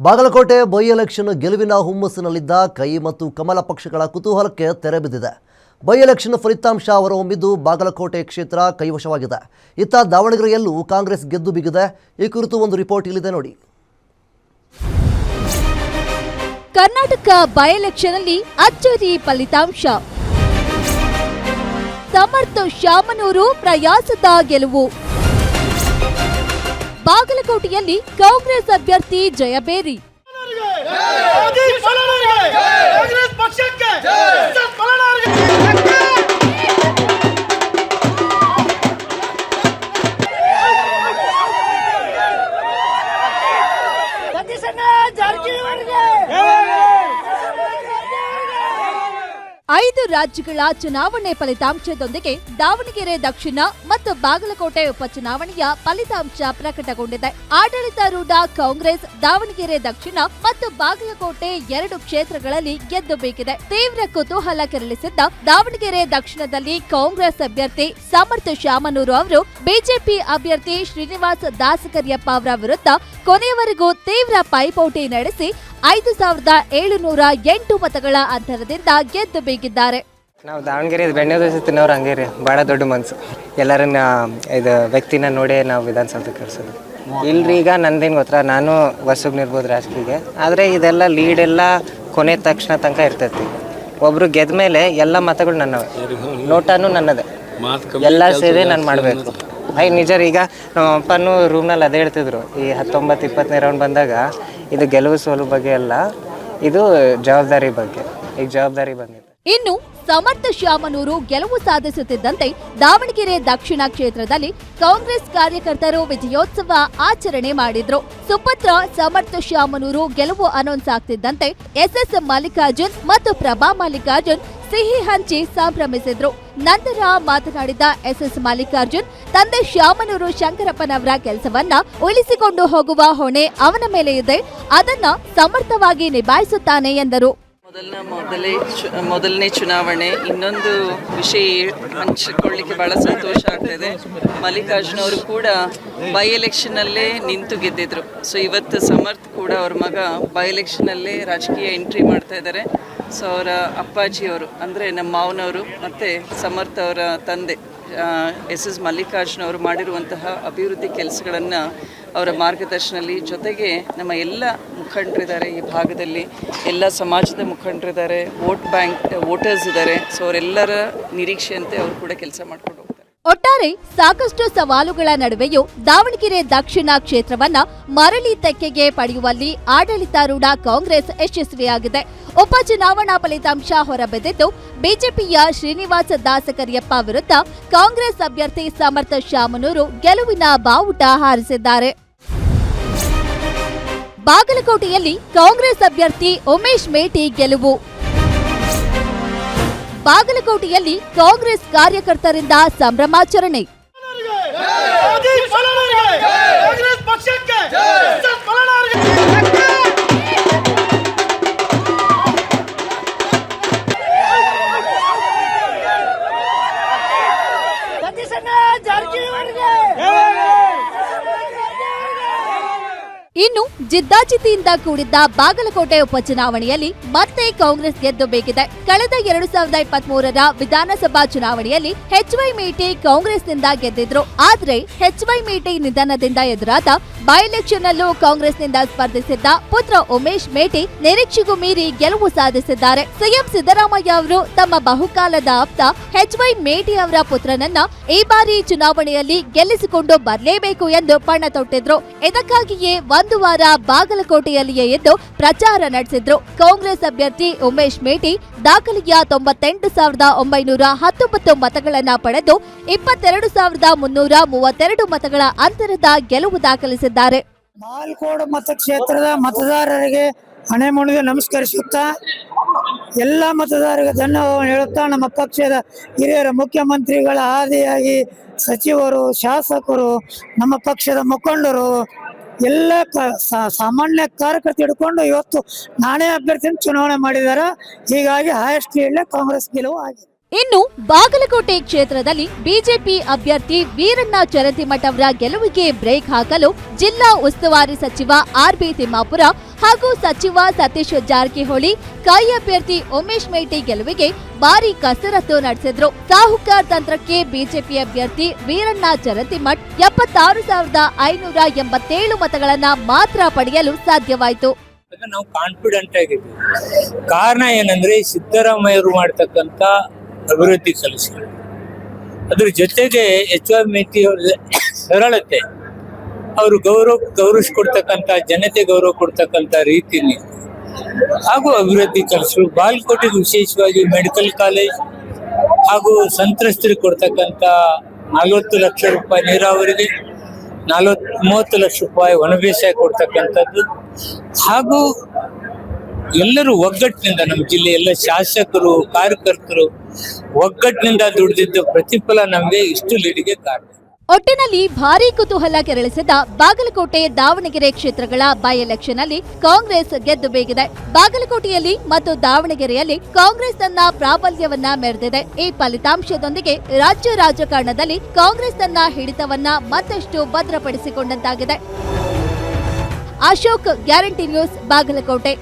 Bagalkot by election ಗೆಲುವಿನ ಹುಮ್ಮಸ್ಸಿನಲ್ಲಿದ್ದ ಕೈ ಮತ್ತು ಕಮಲ ಪಕ್ಷಗಳ ಕುತೂಹಲಕ್ಕೆ ತೆರೆ ಬಿದ್ದಿದೆ. ಬೈ ಎಲೆಕ್ಷನ್ ಫಲಿತಾಂಶ ಹೊರಹೊಮ್ಮಿದ್ದು ಬಾಗಲಕೋಟೆ ಕ್ಷೇತ್ರ ಕೈವಶವಾಗಿದೆ. ಇತ್ತ ದಾವಣಗೆರೆಯಲ್ಲೂ ಕಾಂಗ್ರೆಸ್ ಗೆದ್ದು ಬಿಗಿದೆ. ಈ ಕುರಿತು ಒಂದು ರಿಪೋರ್ಟ್ ಇಲ್ಲಿದೆ ನೋಡಿ. ಕರ್ನಾಟಕ ಬೈ ಎಲೆಕ್ಷನ್ ಅಲ್ಲಿ ಅಚ್ಚರಿ ಫಲಿತಾಂಶ. ಸಮರ್ಥ ಶಾಮನೂರು ಪ್ರಯಾಸದ ಗೆಲುವು. ಬಾಗಲಕೋಟೆಯಲ್ಲಿ ಕಾಂಗ್ರೆಸ್ ಅಭ್ಯರ್ಥಿ ಜಯಬೇರಿ. ಐದು ರಾಜ್ಯಗಳ ಚುನಾವಣೆ ಫಲಿತಾಂಶದೊಂದಿಗೆ ದಾವಣಗೆರೆ ದಕ್ಷಿಣ ಮತ್ತು ಬಾಗಲಕೋಟೆ ಉಪಚುನಾವಣೆಯ ಫಲಿತಾಂಶ ಪ್ರಕಟಗೊಂಡಿದೆ. ಆಡಳಿತಾರೂಢ ಕಾಂಗ್ರೆಸ್ ದಾವಣಗೆರೆ ದಕ್ಷಿಣ ಮತ್ತು ಬಾಗಲಕೋಟೆ ಎರಡು ಕ್ಷೇತ್ರಗಳಲ್ಲಿ ಗೆದ್ದು ಬೇಕಿದೆ. ತೀವ್ರ ಕುತೂಹಲ ಕೆರಳಿಸಿದ್ದ ದಾವಣಗೆರೆ ದಕ್ಷಿಣದಲ್ಲಿ ಕಾಂಗ್ರೆಸ್ ಅಭ್ಯರ್ಥಿ ಸಮರ್ಥ ಶಾಮನೂರು ಅವರು ಬಿಜೆಪಿ ಅಭ್ಯರ್ಥಿ ಶ್ರೀನಿವಾಸ್ ದಾಸಕರಿಯಪ್ಪ ಅವರ ವಿರುದ್ಧ ಕೊನೆಯವರೆಗೂ ತೀವ್ರ ಪೈಪೋಟಿ ನಡೆಸಿ 5,708 ಮತಗಳ ಅಂತರದಿಂದ ಗೆದ್ದು ಬೀಗಿದ್ದಾರೆ. ನಾವು ದಾವಣಗೆರೆ ಬೆಣ್ಣೆ ದೋಸೆ ತಿನ್ನೋರು ಹಂಗೆ ರೀ, ಭಾಳ ದೊಡ್ಡ ಮನಸ್ಸು. ಎಲ್ಲರನ್ನ ಇದು ವ್ಯಕ್ತಿನ ನೋಡಿ ನಾವು ವಿಧಾನಸೌಧಕ್ಕೆ ಕಳಿಸೋದು. ಇಲ್ರಿ, ಈಗ ನಂದೇನು ಗೊತ್ತಾ, ನಾನು ಹೊಸಬ್ನಿರ್ಬೋದು ರಾಜಕೀಯಕ್ಕೆ, ಆದರೆ ಇದೆಲ್ಲ ಲೀಡ್ ಎಲ್ಲ ಕೊನೆ ತನಕ ಇರ್ತೈತಿ. ಒಬ್ರು ಗೆದ್ದ ಮೇಲೆ ಎಲ್ಲ ಮತಗಳು ನನ್ನವೆ, ನೋಟಾನು ನನ್ನದೇ, ಎಲ್ಲ ಸೇರಿ ನಾನು ಮಾಡಬೇಕು. ನಿಜ. ಈಗ ನಮ್ಮ ಅಪ್ಪನೂ ರೂಮ್ನಲ್ಲಿ ಅದೇ ಹೇಳ್ತಿದ್ರು, ಈ 19-20ನೇ ರೌಂಡ್ ಬಂದಾಗ ಇದು ಗೆಲುವು ಸೋಲು ಬಗ್ಗೆ ಅಲ್ಲ, ಇದು ಜವಾಬ್ದಾರಿ ಬಗ್ಗೆ. ಈಗ ಜವಾಬ್ದಾರಿ ಬಂದಿದೆ. ಇನ್ನು ಸಮರ್ಥ ಶಾಮನೂರು ಗೆಲುವು ಸಾಧಿಸುತ್ತಿದ್ದಂತೆ ದಾವಣಗೆರೆ ದಕ್ಷಿಣ ಕ್ಷೇತ್ರದಲ್ಲಿ ಕಾಂಗ್ರೆಸ್ ಕಾರ್ಯಕರ್ತರು ವಿಜಯೋತ್ಸವ ಆಚರಣೆ ಮಾಡಿದ್ರು. ಸುಪುತ್ರ ಸಮರ್ಥ ಶಾಮನೂರು ಗೆಲುವು ಅನೌನ್ಸ್ ಆಗ್ತಿದ್ದಂತೆ ಎಸ್ಎಸ್ ಮಲ್ಲಿಕಾರ್ಜುನ್ ಮತ್ತು ಪ್ರಭಾ ಮಲ್ಲಿಕಾರ್ಜುನ್ ಸಿಹಿ ಹಂಚಿ ಸಂಭ್ರಮಿಸಿದ್ರು. ನಂತರ ಮಾತನಾಡಿದ ಎಸ್ಎಸ್ ಮಲ್ಲಿಕಾರ್ಜುನ್, ತಂದೆ ಶಾಮನೂರು ಶಂಕರಪ್ಪನವರ ಕೆಲಸವನ್ನ ಉಳಿಸಿಕೊಂಡು ಹೋಗುವ ಹೊಣೆ ಅವನ ಮೇಲೆ ಇದೆ, ಅದನ್ನ ಸಮರ್ಥವಾಗಿ ನಿಭಾಯಿಸುತ್ತಾನೆ ಎಂದರು. ಮೊದಲನೇ ಚುನಾವಣೆ. ಇನ್ನೊಂದು ವಿಷಯ ಹಂಚಿಕೊಳ್ಳಿಕ್ಕೆ ಬಹಳ ಸಂತೋಷ ಆಗ್ತಾಯಿದೆ. ಮಲ್ಲಿಕಾರ್ಜುನ್ ಅವರು ಕೂಡ ಬೈ ಎಲೆಕ್ಷನ್ನಲ್ಲೇ ನಿಂತು ಗೆದ್ದಿದ್ರು. ಸೊ ಇವತ್ತು ಸಮರ್ಥ್ ಕೂಡ ಅವ್ರ ಮಗ ಬೈ ಎಲೆಕ್ಷನ್ನಲ್ಲೇ ರಾಜಕೀಯ ಎಂಟ್ರಿ ಮಾಡ್ತಾ ಇದ್ದಾರೆ. ಸೊ ಅವರ ಅಪ್ಪಾಜಿಯವರು ಅಂದರೆ ನಮ್ಮ ಮಾವನವರು ಮತ್ತು ಸಮರ್ಥ್ ಅವರ ತಂದೆ ಎಸ್ ಮಲ್ಲಿಕಾರ್ಜುನ್ ಅವರು ಮಾಡಿರುವಂತಹ ಅಭಿವೃದ್ಧಿ ಕೆಲಸಗಳನ್ನು ಅವರ ಮಾರ್ಗದರ್ಶನದಲ್ಲಿ, ಜೊತೆಗೆ ನಮ್ಮ ಎಲ್ಲ ಮುಖಂಡರಿದ್ದಾರೆ ಈ ಭಾಗದಲ್ಲಿ, ಎಲ್ಲ ಸಮಾಜದ ಮುಖಂಡರಿದ್ದಾರೆ, ವೋಟರ್ಸ್ ಇದ್ದಾರೆ. ಸೊ ಅವರೆಲ್ಲರ ನಿರೀಕ್ಷೆಯಂತೆ ಅವರು ಕೂಡ ಕೆಲಸ ಮಾಡ್ಕೊಂಡು ಹೋಗ್ತಾರೆ. ಒಟ್ಟಾರೆ ಸಾಕಷ್ಟು ಸವಾಲುಗಳ ನಡುವೆಯೂ ದಾವಣಗೆರೆ ದಕ್ಷಿಣ ಕ್ಷೇತ್ರವನ್ನ ಮರಳಿ ತೆಕ್ಕೆಗೆ ಪಡೆಯುವಲ್ಲಿ ಆಡಳಿತಾರೂಢ ಕಾಂಗ್ರೆಸ್ ಯಶಸ್ವಿಯಾಗಿದೆ. ಉಪಚುನಾವಣಾ ಫಲಿತಾಂಶ ಹೊರಬಿದ್ದಿದ್ದು ಬಿಜೆಪಿಯ ಶ್ರೀನಿವಾಸ ದಾಸಕರಿಯಪ್ಪ ವಿರುದ್ಧ ಕಾಂಗ್ರೆಸ್ ಅಭ್ಯರ್ಥಿ ಸಮರ್ಥ ಶಾಮನೂರು ಗೆಲುವಿನ ಬಾವುಟ ಹಾರಿಸಿದ್ದಾರೆ. ಬಾಗಲಕೋಟೆಯಲ್ಲಿ ಕಾಂಗ್ರೆಸ್ ಅಭ್ಯರ್ಥಿ ಉಮೇಶ್ ಮೇಟಿ ಗೆಲುವು. ಬಾಗಲಕೋಟೆಯಲ್ಲಿ ಕಾಂಗ್ರೆಸ್ ಕಾರ್ಯಕರ್ತರಿಂದ ಸಂಭ್ರಮಾಚರಣೆ. ಇನ್ನು ಜಿದ್ದಾಜಿದ್ದಿಯಿಂದ ಕೂಡಿದ್ದ ಬಾಗಲಕೋಟೆ ಉಪಚುನಾವಣೆಯಲ್ಲಿ ಮತ್ತೆ ಕಾಂಗ್ರೆಸ್ ಗೆದ್ದು ಬೇಕಿದೆ. ಕಳೆದ 2023ರ ವಿಧಾನಸಭಾ ಚುನಾವಣೆಯಲ್ಲಿ ಎಚ್.ವೈ. ಮೇಟಿ ಕಾಂಗ್ರೆಸ್ನಿಂದ ಗೆದ್ದಿದ್ರು. ಆದ್ರೆ ಎಚ್.ವೈ. ಮೇಟಿ ನಿಧನದಿಂದ ಎದುರಾದ ಬೈ ಎಲೆಕ್ಷನ್ ಅಲ್ಲೂ ಕಾಂಗ್ರೆಸ್ನಿಂದ ಸ್ಪರ್ಧಿಸಿದ್ದ ಪುತ್ರ ಉಮೇಶ್ ಮೇಟಿ ನಿರೀಕ್ಷೆಗೂ ಮೀರಿ ಗೆಲುವು ಸಾಧಿಸಿದ್ದಾರೆ. ಸಿಎಂ ಸಿದ್ದರಾಮಯ್ಯ ಅವರು ತಮ್ಮ ಬಹುಕಾಲದ ಆಪ್ತ ಎಚ್.ವೈ. ಮೇಟಿ ಅವರ ಪುತ್ರನನ್ನ ಈ ಬಾರಿ ಚುನಾವಣೆಯಲ್ಲಿ ಗೆಲ್ಲಿಸಿಕೊಂಡು ಬರಲೇಬೇಕು ಎಂದು ಪಣ ತೊಟ್ಟಿದ್ರು. ಇದಕ್ಕಾಗಿಯೇ ಒಂದು ವಾರ ಬಾಗಲಕೋಟೆಯಲ್ಲಿಯೇ ಇದ್ದು ಪ್ರಚಾರ ನಡೆಸಿದ್ರು. ಕಾಂಗ್ರೆಸ್ ಅಭ್ಯರ್ಥಿ ಉಮೇಶ್ ಮೇಟಿ ದಾಖಲೆಯ 98,919 ಮತಗಳನ್ನ ಪಡೆದು 22,332 ಮತಗಳ ಅಂತರದ ಗೆಲುವು ದಾಖಲಿಸಿದ್ದಾರೆ. ಬಾಗಲಕೋಟೆ ಮತಕ್ಷೇತ್ರದ ಮತದಾರರಿಗೆ ಹಣೆ ಮುಣಿದು ನಮಸ್ಕರಿಸುತ್ತಾ ಎಲ್ಲ ಮತದಾರರಿಗೆ ಧನ್ಯವಾದ ಹೇಳುತ್ತಾ, ನಮ್ಮ ಪಕ್ಷದ ಹಿರಿಯರ ಮುಖ್ಯಮಂತ್ರಿಗಳ ಆದಿಯಾಗಿ ಸಚಿವರು, ಶಾಸಕರು, ನಮ್ಮ ಪಕ್ಷದ ಮುಖಂಡರು ಎಲ್ಲ ಸಾಮಾನ್ಯ ಕಾರ್ಯಕರ್ತ ಹಿಡ್ಕೊಂಡು ಇವತ್ತು ನಾನೇ ಅಭ್ಯರ್ಥಿಯನ್ನು ಚುನಾವಣೆ ಮಾಡಿದ್ದಾರೆ. ಹೀಗಾಗಿ ಹೈಯೆಸ್ಟ್ ಲೀಡ್ಲೆ ಕಾಂಗ್ರೆಸ್ ಗೆಲುವು ಆಗಿದೆ. ಇನ್ನು ಬಾಗಲಕೋಟೆ ಕ್ಷೇತ್ರದಲ್ಲಿ ಬಿಜೆಪಿ ಅಭ್ಯರ್ಥಿ ವೀರಣ್ಣ ಚರಂತಿಮಠ್ ಅವರ ಗೆಲುವಿಗೆ ಬ್ರೇಕ್ ಹಾಕಲು ಜಿಲ್ಲಾ ಉಸ್ತುವಾರಿ ಸಚಿವ ಆರ್ಬಿ ತಿಮ್ಮಾಪುರ ಹಾಗೂ ಸಚಿವ ಸತೀಶ್ ಜಾರಕಿಹೊಳಿ ಕೈ ಅಭ್ಯರ್ಥಿ ಉಮೇಶ್ ಮೇಟಿ ಗೆಲುವಿಗೆ ಭಾರಿ ಕಸರತ್ತು ನಡೆಸಿದ್ರು. ಸಾಹುಕಾರ್ ತಂತ್ರಕ್ಕೆ ಬಿಜೆಪಿ ಅಭ್ಯರ್ಥಿ ವೀರಣ್ಣ ಚರಂತಿಮಠ್ 76,587 ಮತಗಳನ್ನ ಮಾತ್ರ ಪಡೆಯಲು ಸಾಧ್ಯವಾಯಿತು. ನಾವು ಕಾನ್ಫಿಡೆಂಟ್ ಆಗಿದ್ದೀವಿ. ಕಾರಣ ಏನಂದ್ರೆ ಸಿದ್ದರಾಮಯ್ಯರು ಮಾಡ್ತಕ್ಕಂಥ ಅಭಿವೃದ್ಧಿ ಕೆಲಸಗಳು, ಅದ್ರ ಜೊತೆಗೆ ಎಚ್.ವೈ. ಮೇಟಿ ಅವರ ಸರಳತೆ, ಅವರು ಗೌರವಿಸ್ಕೊಡ್ತಕ್ಕಂಥ ಜನತೆ ಗೌರವ ಕೊಡ್ತಕ್ಕಂಥ ರೀತಿ ಹಾಗೂ ಅಭಿವೃದ್ಧಿ ಕೆಲಸಗಳು. ಬಾಗಲಕೋಟೆಗೆ ವಿಶೇಷವಾಗಿ ಮೆಡಿಕಲ್ ಕಾಲೇಜ್ ಹಾಗೂ ಸಂತ್ರಸ್ತರಿಗೆ ಕೊಡ್ತಕ್ಕಂಥ 40 ಲಕ್ಷ ರೂಪಾಯಿ ನೀರಾವರಿಗೆ, 30 ಲಕ್ಷ ರೂಪಾಯಿ ಒಣ ಬೇಸಾಯ ಕೊಡ್ತಕ್ಕಂಥದ್ದು ಹಾಗೂ ಎಲ್ಲರೂ ಒಗ್ಗಟ್ಟಿನಿಂದ ನಮ್ಮ ಜಿಲ್ಲೆ ಎಲ್ಲ ಶಾಸಕರು ಕಾರ್ಯಕರ್ತರು ಒಗ್ಗಟ್ಟಿನಿಂದ ದುಡಿದಿದ್ದ ಪ್ರತಿಫಲ ನಮಗೆ ಇಷ್ಟು ಲೀಡಿಗೆ ಕಾರಣ. ಒಟ್ಟಿನಲ್ಲಿ ಭಾರೀ ಕುತೂಹಲ ಕೆರಳಿಸಿದ ಬಾಗಲಕೋಟೆ ದಾವಣಗೆರೆ ಕ್ಷೇತ್ರಗಳ ಬೈ ಎಲೆಕ್ಷನ್ ಅಲ್ಲಿ ಕಾಂಗ್ರೆಸ್ ಗೆದ್ದು ಬೇಗಿದೆ. ಬಾಗಲಕೋಟೆಯಲ್ಲಿ ಮತ್ತು ದಾವಣಗೆರೆಯಲ್ಲಿ ಕಾಂಗ್ರೆಸ್ ತನ್ನ ಪ್ರಾಬಲ್ಯವನ್ನ ಮೆರೆದಿದೆ. ಈ ಫಲಿತಾಂಶದೊಂದಿಗೆ ರಾಜ್ಯ ರಾಜಕಾರಣದಲ್ಲಿ ಕಾಂಗ್ರೆಸ್ ತನ್ನ ಹಿಡಿತವನ್ನ ಮತ್ತಷ್ಟು ಭದ್ರಪಡಿಸಿಕೊಂಡಂತಾಗಿದೆ. Ashok, guarantee news, Bagalkot.